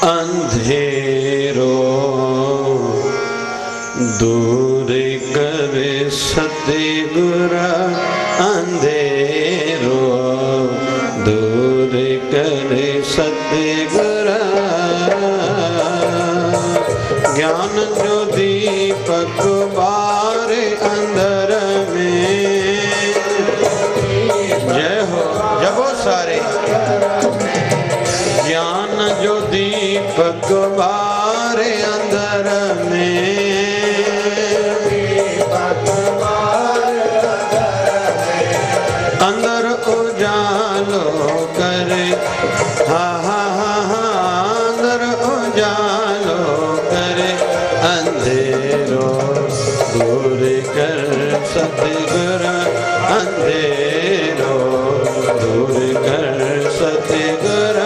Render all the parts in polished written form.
अंधेरो दूर करे सतगुर अंधेरो दूर करे सतगुर ज्ञान जो दीपक बारे अंदर में जय हो जबो सारे ज्ञान जो दीपक बारे अंदर में अंदर उजालो करे हा हा हा हा अंदर उजालो करे अंधेरो दूर कर सतगुर अंधेरो दूर कर सतगुर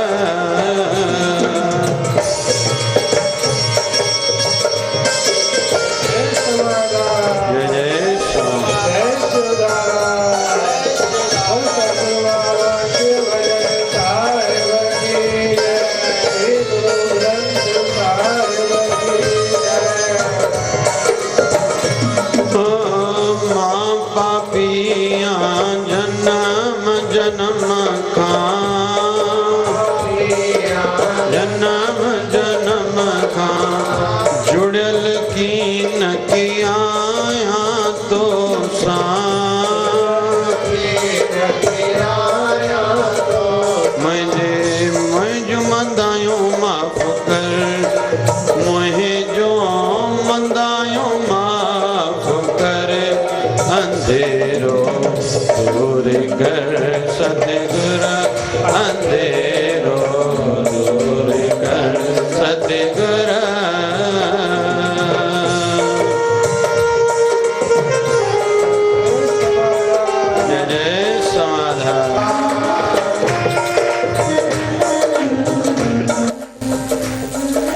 सतगुर अंधेरो दूर कर सतगुर जय जय समाधान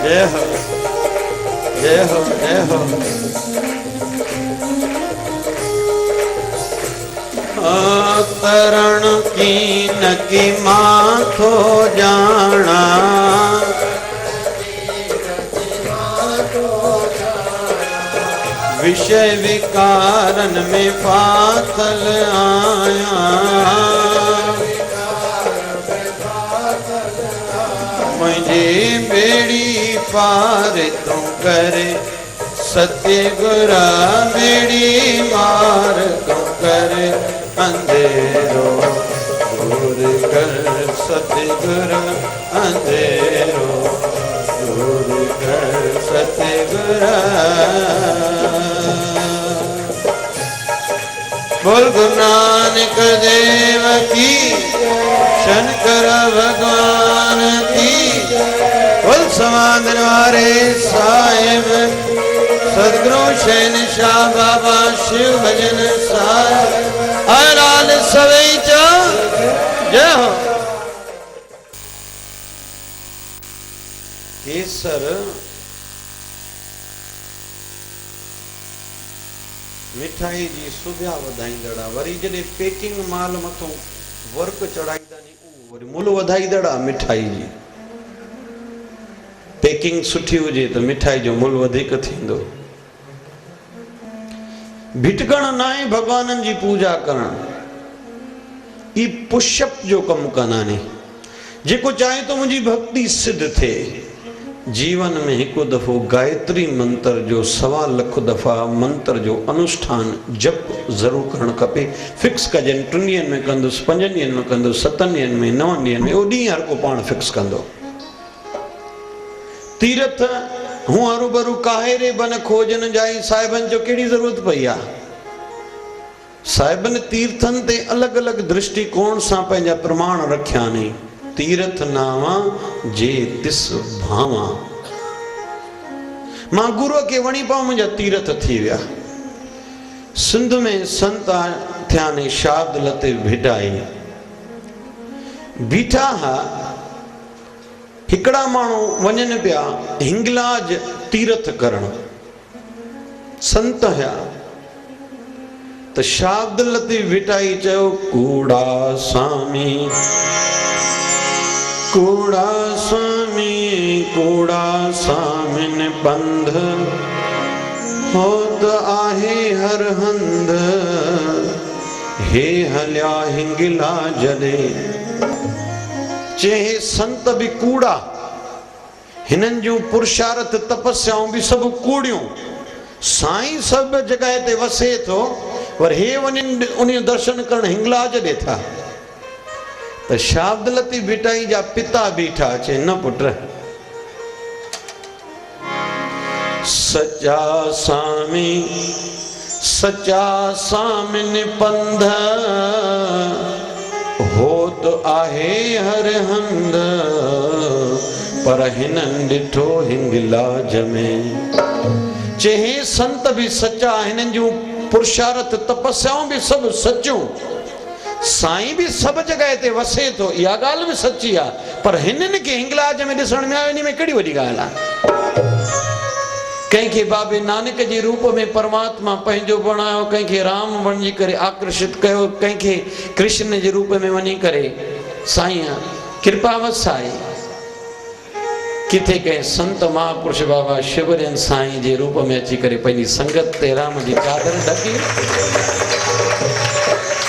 जय हो जय हो जय हो तरण की नकी माथो जाना विषय विकारन में फाथल आया मुझे बेड़ी पार तू करे सतगुर बेड़ी मार तू करे अंधेरो दूर कर सतगुर अंधेरो दूर कर सतगुर बोल गुरु नानक देव की शंकर भगवान की बोल समाधि वारे साहिब सदगुरु शहनशाह बाबा शिव भजन साहिब आलाल सवई चा जय हो केसर मिठाई जी सुभ्या वधाईंदड़ा वरी जडे पैकिंग माल मथो वर्क चढ़ाईंदा नी वरी मुल वधाईंदड़ा मिठाई जी पैकिंग सुठी हुजे तो मिठाई जो मुल वधीक थींदो भिटकण नाए भगवानन जी पूजा करण ई पुष्प जो कम कना ने जेको चाहे तो मुझी भक्ति सिद्ध थे जीवन में एक दफो गायत्री मंत्र जो 1.25 लाख दफा मंत्र जो अनुष्ठान जप जरूर करण खपे फिक्स कजन 3 ॾींहनि में कंदुसि 5 ॾींहनि में कंदुसि 7 ॾींहनि में 9 ॾींहनि में ओ ॾींहुं हर को पाण फिक्स कंदो तीर्थ हूं हरूभरू काहेरे बन खोजन जाई साहिबन जो केड़ी जरूरत पई आ साहिबन तीर्थन ते अलग अलग दृष्टिकोण सां पंहिंजा प्रमाण रखिया नहीं तीर्थ नावा जे तिस भावा मां गुरु के वणी पाऊं मुझा तीर्थ थी विया सिंध में संत थिया ने शाब्द लते भिटाई बीठा हा हिकड़ा मानू वञन पिया हिंगलाज तीर्थ करण संत है तो शाब्द लती विटाई चयो कूड़ा स्वामी कूड़ा सामिन पंध होत आहे हर हंध हे हल्या हिंगिला जॾे चहे संत भी कूड़ा हिनन जो पुरुषार्थ तपस्याओं भी सब कूड़ियों साईं सब जगह ते वसे थो पर हे वनिन उन दर्शन करण हिंगला जॾे था तो शाब्द लती बिटाई जा पिता बीठा चे न पुत्र सच्चा सामिन पंध होत आहे हर हंध पर हिनन ॾिठो हिंगलाज में चहे संत भी सच्चा हिनन जो पुरुषार्थ तपस्याओं भी सब सच्चों साईं भी सब जगह ते वसे तो या गाल भी सच्ची आ पर हिनन के हिंगलाज में ॾिसण में आयो इन में कड़ी वडी गाल आ कहीं के बाबे नानक जे रूप में परमात्मा पंहिंजो बणायो कहीं के राम बणजी करे आकर्षित कयो कहीं के कृष्ण जे रूप में वनी करे साईं कृपा वसाई किथे कहीं संत महापुरुष बाबा शिवरन साईं जे रूप में अची करे पंहिंजी संगत ते राम जी चादर ढकी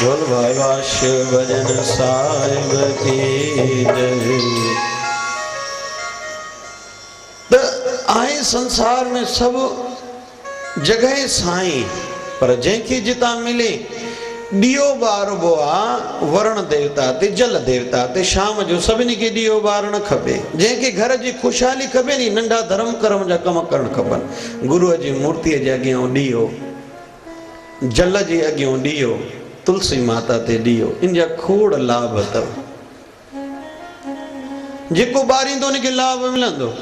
बोल बाबा शिवरन साहिब की जय आए संसार में सब जगह साईं पर जैके जिता मिले दियो बारबो आ वरण देवता ते जल देवता ते शाम जो सभिनी के दियो बारण खपे जैके घर जी खुशहाली खपे नी नंढा धर्म कर्म जा कम करण खपन गुरु जी मूर्ति जे अगियो दियो जल जे अगियो दियो तुलसी माता ते दियो इन जा खोड़ लाभ तव जेको बारींदो उनके लाभ मिलंदो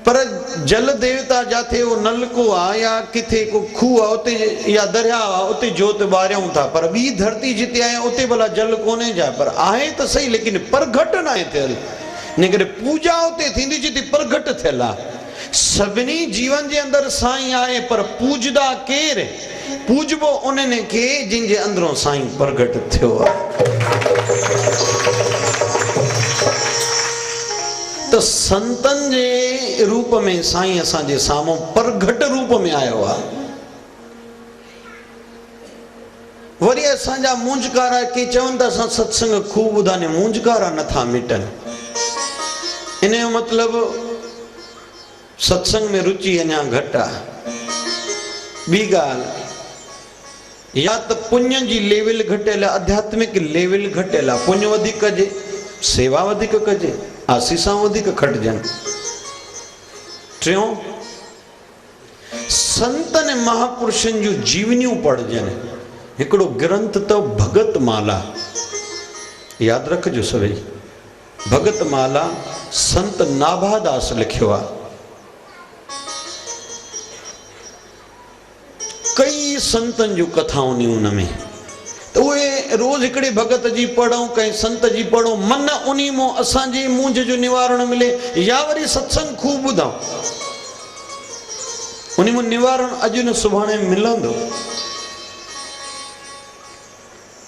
पर जल देवता जाते वो नलको आ या किथे को खूह आ उते या दरिया आ उते जोत बारियूं था पर बी धरती जिते आए उते भला जल कोने जा पर आहे तो सही लेकिन परघट ना थियल निकरे पूजा उते थींदी जिते परघट थियल आ सभिनी जीवन जे अंदर साईं आए पर पूजदा केर पूजबो उन्हनि के जिन जे अंदरों साईं परघट थियो आ तो संतन जे रूप में साईं असां जे सामो परघट रूप में आयो आ वरी असां जा मूंझकारा के चवन त असां सत्संग खूब ॿुधाने मूंझकारा नथा मिटन इन जो मतलब सत्संग में रुचि अञा घट आ बी गाल या तो पुण्य जी लेवल घटियल आध्यात्मिक लेवल घटियल पुण्य वधिक कजे सेवा वधिक कजे आसीसा वधिक खटजन टियों संतन महापुरुषन जो जीवनियों पढ़जन हिकड़ो ग्रंथ तो भगत माला याद रखजो सभी भगत माला संत नाभादास लिखियो आ कई संतन जो कथाऊं नी उनमें तो वे रोज हिकड़े भगत जी पढ़ो कहीं संत जी पढ़ो मन उन्हीं मो असांजे मूंझ जो निवारण मिले या वरी सत्संग खूब ॿुधूं उन्हीं मो निवारण अॼु न सुभाणे मिलंदो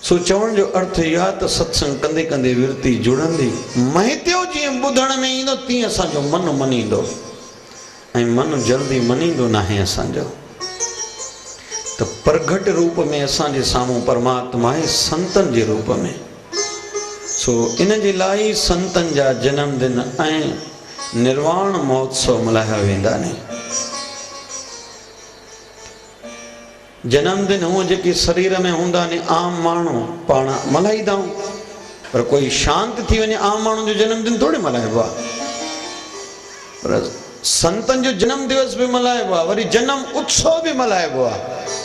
सो चवण जो अर्थ इहा त सत्संग कंदे कंदे विरती जुड़ंदी महत्यो जीअं ॿुधण में ईंदो तीअं असांजो मन मनींदो ऐं मन जल्दी मनींदो नाहे असांजो तो प्रगट रूप में असांजे सामूं परमात्मा है संतन जे रूप में सो इन जे लाइ संतन जा जन्मदिन ऐं निर्वाण महोत्सव मल्हाया वेंदा ने जन्मदिन हूँ जेके शरीर में हूंदा ने आम माण्हू पाण मल्हाईंदा पर कोई शांत थी वञे आम माण्हू जो जन्मदिन थोड़ी मल्हाइबो आहे पर संतन जो जन्म दिवस भी मल्हाइबो आहे वरी जन्म उत्सव भी मल्हाइबो आहे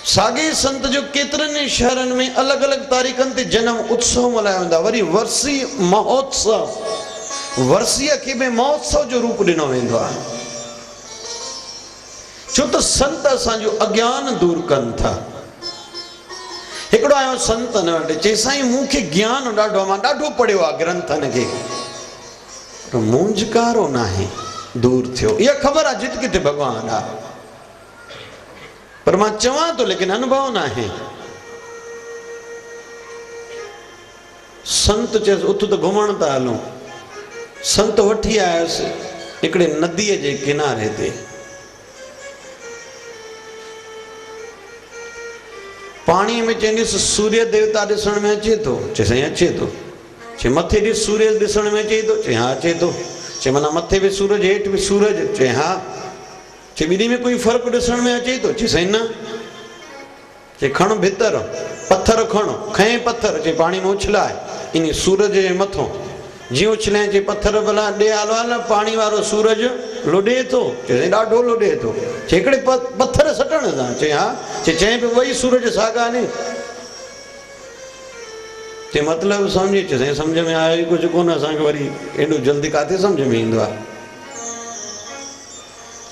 सागे संत जो केतरनि शहरन में अलग अलग तारीखन ते जन्म उत्सव मल्हाया वेंदा वरी वर्सी महोत्सव वर्सीअ खे में महोत्सव जो रूप ॾिनो वेंदो आहे छो त संत असांजो अज्ञान दूर कनि था हिकिड़ो आयो संतन वटि चई साईं मूंखे ज्ञान ॾाढो मां ॾाढो पढ़ियो आहे ग्रंथनि खे पर मूंझकारो नाहे दूर थियो इहा ख़बर आहे जित किथे भॻवान आहे पर मां चवां तो लेकिन अनुभव ना है संत चयसि उठ त घुमण था हलूं। संत वठी आयुसि हिकिड़े नदीअ जे किनारे ते। पाणीअ में चईंदुसि सूर्य देवता ॾिसण में अचे थो? चए साईं अचे थो। चए मथे ॾिस सूर्य ॾिसण में अचे थो? चए हा अचे थो। चए माना मथे बि सूरज हेठि बि सूरज? चए हा। चए ॿिन्ही में कोई फ़र्क़ु ॾिसण में अचे थो? चए साईं न। चए खण भितर पत्थर खण। खएं पत्थर, चए पाणी में उछलाए इन सूरज जे मथां। जीअं उछले चए पत्थर भला ॾे आलो आल पाणी वारो सूरज लोॾे थो? चए ॾाढो लोॾे थो। चए हिकिड़े पत्थर सटण सां? चए हा। चए पियो वही सूरज साॻा आहिनि। चए मतिलबु सम्झी? चए साईं सम्झ में आयो ई कुझु कोन, असांखे वरी एॾो जल्दी काथे सम्झ में ईंदो आहे।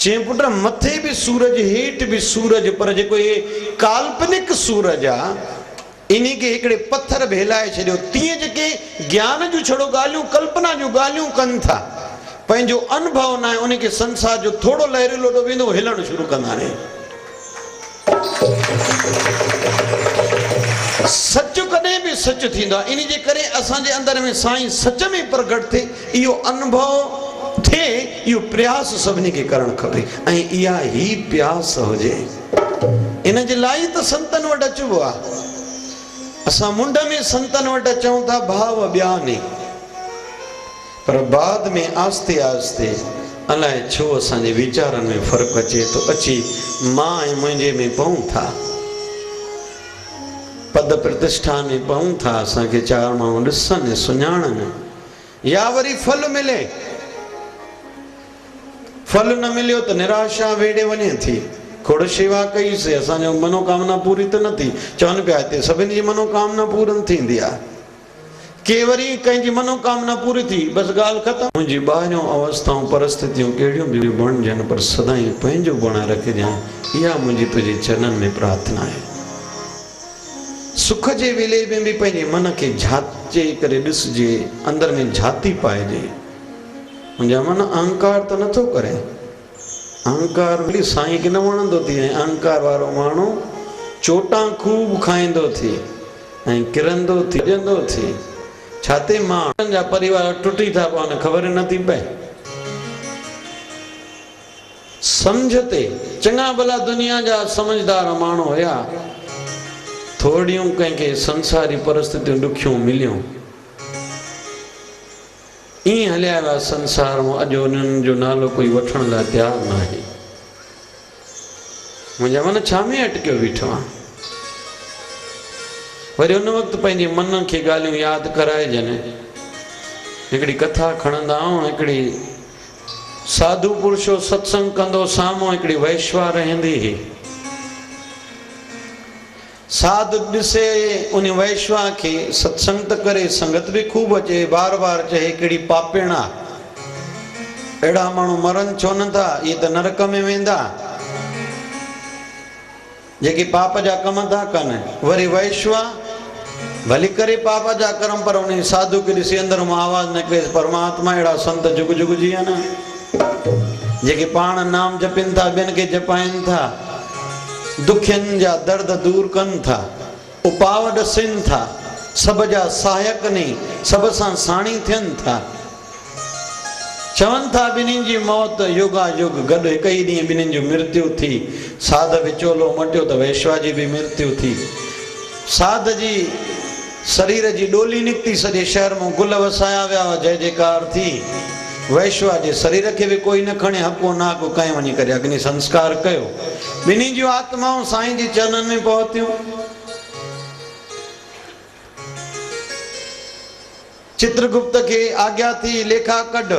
चए पुट मथे भी सूरज हेठ भी सूरज, पर जेको ये काल्पनिक सूरज आ इन्ही के हिकिड़े पत्थर भेलाए छॾियो। तीअं जेके ज्ञान जूं छड़ो ॻाल्हियूं कल्पना जूं ॻाल्हियूं कनि था, पंहिंजो अनुभव न आहे, उनखे संसार जो थोड़ो लहरिलो ॾो वेंदो हिलण शुरू कंदा आहिनि। सच कॾहिं बि सच थींदो आहे। इन जे करे असांजे अंदर में साईं सच में प्रगट थिए, इहो अनुभव थिए, इहो प्रयास सभिनी खे करणु खपे। ऐं इहा ही प्रयास हुजे, इन जे लाइ त संतनि वटि अचिबो आहे। असां मुंड में संतनि वटि अचूं था भाव बयाने, पर बाद में आस्ते आस्ते अलाए छो असांजे वीचारनि में फ़र्क़ु अचे थो, अची मां ऐं मुंहिंजे में पऊं था, पद प्रतिष्ठा में पऊं था। असांखे चार माण्हू ॾिसनि सुञाणनि, या वरी फल मिले। फल न मिलियो त निराशा वेड़े वञे थी। खोड़ शेवा कईसीं, असांजो मनोकामना पूरी त न थी। चवनि पिया हिते सभिनी जी मनोकामना पूरन थींदी आहे। के वरी कंहिंजी मनोकामना पूरी थी, बसि ॻाल्हि ख़तमु। मुंहिंजी ॿाहिरियों अवस्थाऊं परिस्थितियूं कहिड़ियूं बि बणजनि, पर सदाईं पंहिंजो बणाए रखिजांइ, इहा मुंहिंजी तुंहिंजे चरणनि में प्रार्थना आहे। सुख जे वेले में बि पंहिंजे मन खे झांचे करे ॾिसजे, अंदर में झाती पाइजे। मुंहिंजा मन अहंकार त नथो करे। अहंकार वरी साईं खे न वणंदो थी। ऐं अहंकार वारो माण्हू चोटां खूब खाईंदो थी ऐं किरंदो थी, ॼंदो थी। छाते माण्हुनि जा परिवार टुटी था पवनि, ख़बर नथी पए। सम्झ ते चङा भला दुनिया जा समझदार माण्हू हुया, थोड़ियूं कंहिंखे संसारी परिस्थितियूं ॾुखियूं मिलियूं, ईअं हलिया विया संसार में। अॼु उन्हनि जो नालो कोई वठण लाइ तयारु न आहे। मुंहिंजा मन छा में अटकियो बीठो आहे। वरी उन वक़्तु पंहिंजे मन खे ॻाल्हियूं यादि कराइजनि। हिकिड़ी कथा खणंदा आहियूं। हिकिड़ी साधु पुरुषो सत्संग कंदो, साम्हूं हिकिड़ी वैश्वा रहंदी हुई। साधु ॾिसे उन वैश्वा खे, सत्संग त करे, संगत भी खूब अचे, बार बार चए हिकिड़ी पापेण आहे, अहिड़ा माण्हू मरनि छो न था, इहे त नरक में वेंदा जेके पाप जा कम था कनि। वरी वैश्वा भली करे पाप जा कर्म, पर उन साधु खे ॾिसी अंदर मां आवाज़ न करेसि, परमात्मा अहिड़ा संत जुग जुग जी आहिनि जेके पाण नाम जपनि था, ॿियनि खे जपाइनि था, दुखियनि जा दर्द दूर कनि था, उपाव ॾसनि था, सभ जा सहायक ने, सभ सां साणी थियनि था। चवनि था ॿिन्हिनि जी मौत योगा युग गॾु, हिकु ई ॾींहुं ॿिन्हिनि जो मृत्यु थी। साध विचोलो मटियो त वैश्वा जी बि मृत्यु थी। साध जी शरीर जी डोली निकिती, सॼे शहर में गुल वसाया विया, जय जयकार थी। वैश्वा जे शरीर खे बि कोई न खणे, हको नाको कंहिं वञी करे अग्नि संस्कार कयो। ॿिन्ही जूं आत्माऊं साईं जी चरणनि में पहुतियूं। चित्रगुप्त खे आज्ञा थी लेखा कढ।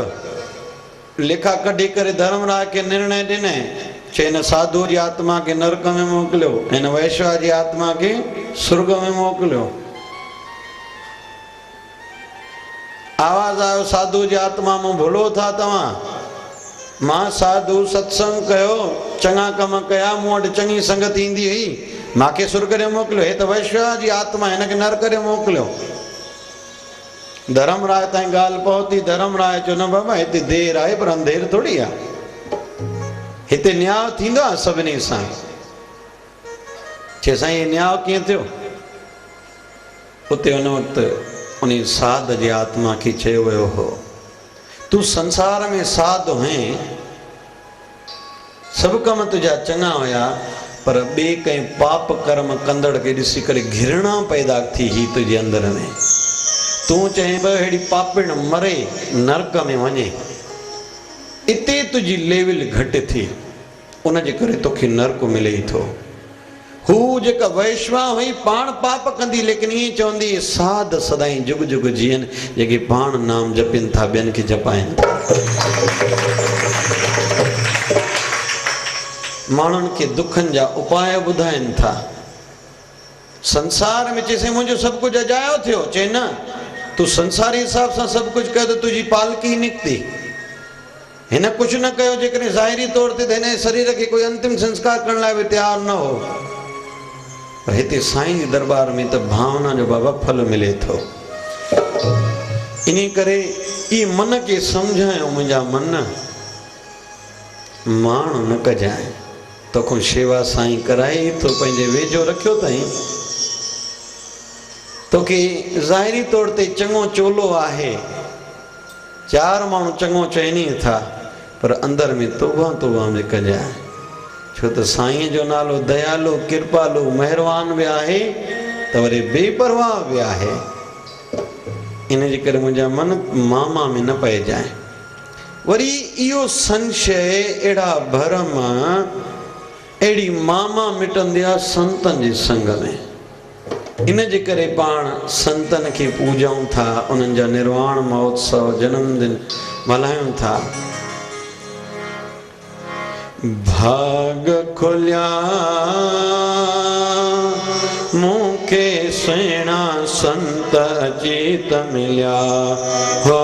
लेखा कढी करे धर्मराज खे निर्णय ॾिने, चए हिन साधु जी आत्मा खे नरक में मोकिलियो, हिन वैश्वा जी आत्मा खे स्वर्ग में मोकिलियो। आवाज़ आयो साधु जी आत्मा में भुलो था तव्हां, मां साधु सत्संग कयो, चङा कम कया, मूं वटि चङी संगत ईंदी हुई, मूंखे स्वर्ग ॾे मोकिलियो, हे त वैश्वा जी आत्मा, हिनखे नरक ॾे मोकिलियो। धर्मराज ताईं ॻाल्हि पहुती। धर्मराज चयो न बाबा, हिते देर आहे पर अंधेर थोड़ी आहे, हिते न्याय थींदो आहे सभिनी सां। चए साईं न्याय कीअं थियो? उते हुन वक़्तु उन साध जी आत्मा की चयो वियो हो, तू संसार में साध हैं, सब कम तुझा चंगा हुआ, पर बे कई पाप कर्म कंदड़ के ॾिसी करे घृणा पैदा थी ही तुझे अंदर में। तू चए पियो अहिड़ी पापिण मरे नरक में वञे, इते तुझी लेवल घटि थी, उन जे करे तोखे नरक मिले ई थो। हू जेका वैश्वा हुई पाण पाप कंदी, लेकिन ये चवंदी साध सदाई जुग जुग जीअन, जेके पाण नाम जपिन था ॿियनि खे जपाइनि था, माण्हुनि खे दुखनि जा उपाय ॿुधाइनि था। संसार में चइसे मुंहिंजो सभु कुझु अजायो थियो, चए न तू संसारी हिसाब सां सभु कुझु कयो त तुंहिंजी पालकी निकिती। हिन कुझु न कयो, जेकॾहिं ज़ाहिरी तौर ते हिन शरीर खे कोई अंतिम संस्कार करण लाइ बि तयारु न हो, पर हिते साईं जे दरबार में त भावना जो बाबा फल मिले थो। इन करे ई मन खे सम्झायो, मुंहिंजा मन माण्हू न कजाए, तोखां शेवा साईं कराई, तो पंहिंजे वेझो रखियो अथई, तोखे ज़ाहिरी तौर ते चङो चोलो आहे, चार माण्हू चङो चवनि था, पर अंदर में तोबा तोबा में कजाए, छो त साईं जो नालो दयालु कृपालु महिरबान भी आहे त वरी बेपरवाह भी आहे। इन जे करे मुंहिंजा मन मामा में न पइजाए। वरी इहो संशय, अहिड़ा भरम, अहिड़ी मामा मिटंदी आहे संतनि जे संग में। इन जे करे पाण संतन खे पूजाऊं था, उन्हनि जा निर्वाण महोत्सव जन्मदिन मल्हायूं था। भाग खुलिया मूंखे सुहिणा संत अजीत मिलिया, हो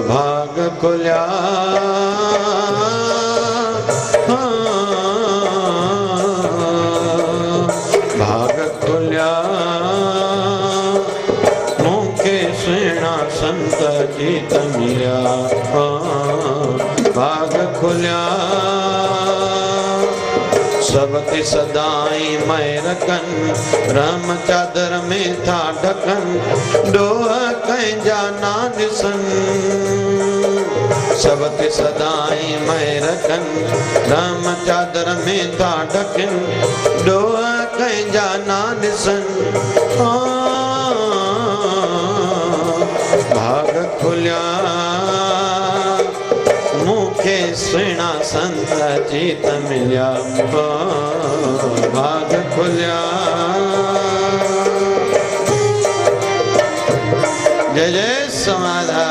भाग खुलिया, भाग खुलिया मूंखे सुहिणा संत अजीत मिलिया, भाग खुलिया सबके सदाई महर कन, रहम चादर में था ढकन, डोह कंहिंजा ना ॾिसन, सबके सदाई महर कन, रहम चादर में था ढकन, डोह कंहिंजा ना ॾिसन, भाग खुलिया मूंखे सुहिणा संत अजीत मिलिया, भाग खुलिया। जय जय समाधा।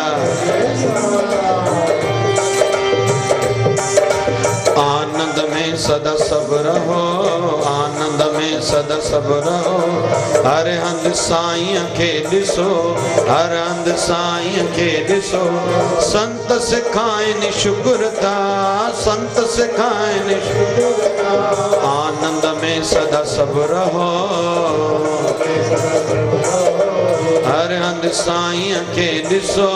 आनंद में सदा सब रहो, आनंद में सदा सब रहो, हर हंध साईं खे ॾिसो, हर हंध साईं खे ॾिसो, संत सिखाइनि शुक्रता, संत सिखाइनि शुक्रता, आनंद में सदा सब रहो, हर हंध साईं खे ॾिसो,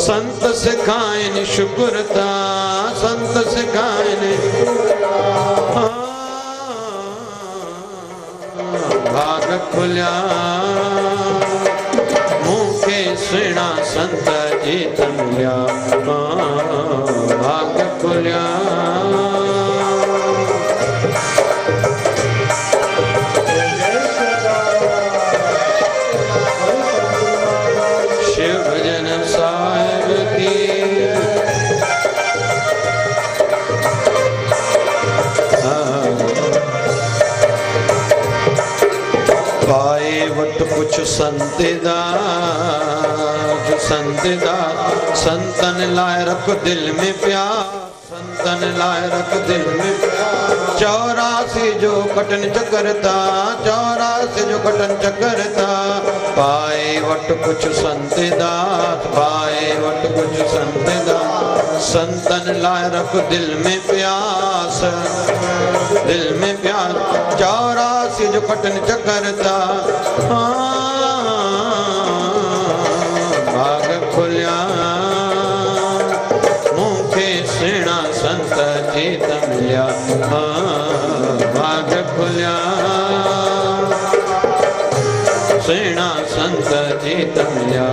संत सिखाइनि शुक्रता, संत सिखाइनि, भाग खुलिया मूंखे सुहिणा संत अजीत मिलिया, भाग खुलिया। कुछ संतदास संतन लाए रख दिल में प्यार, संतन लाए रख दिल में प्यार, 84 जो कटन चकरता, 84 जो कटन चकरता, पाए वट कुछ संतदास, पाए वट कुछ संतदास, संतन लाए रख दिल में प्यास, दिल में प्यास, 84 जो कटन चकरता, भाग खुलिया मूंखे सुहिणा संत अजीत मिलिया, भाग खुलिया। सेना संत जीत मिलिया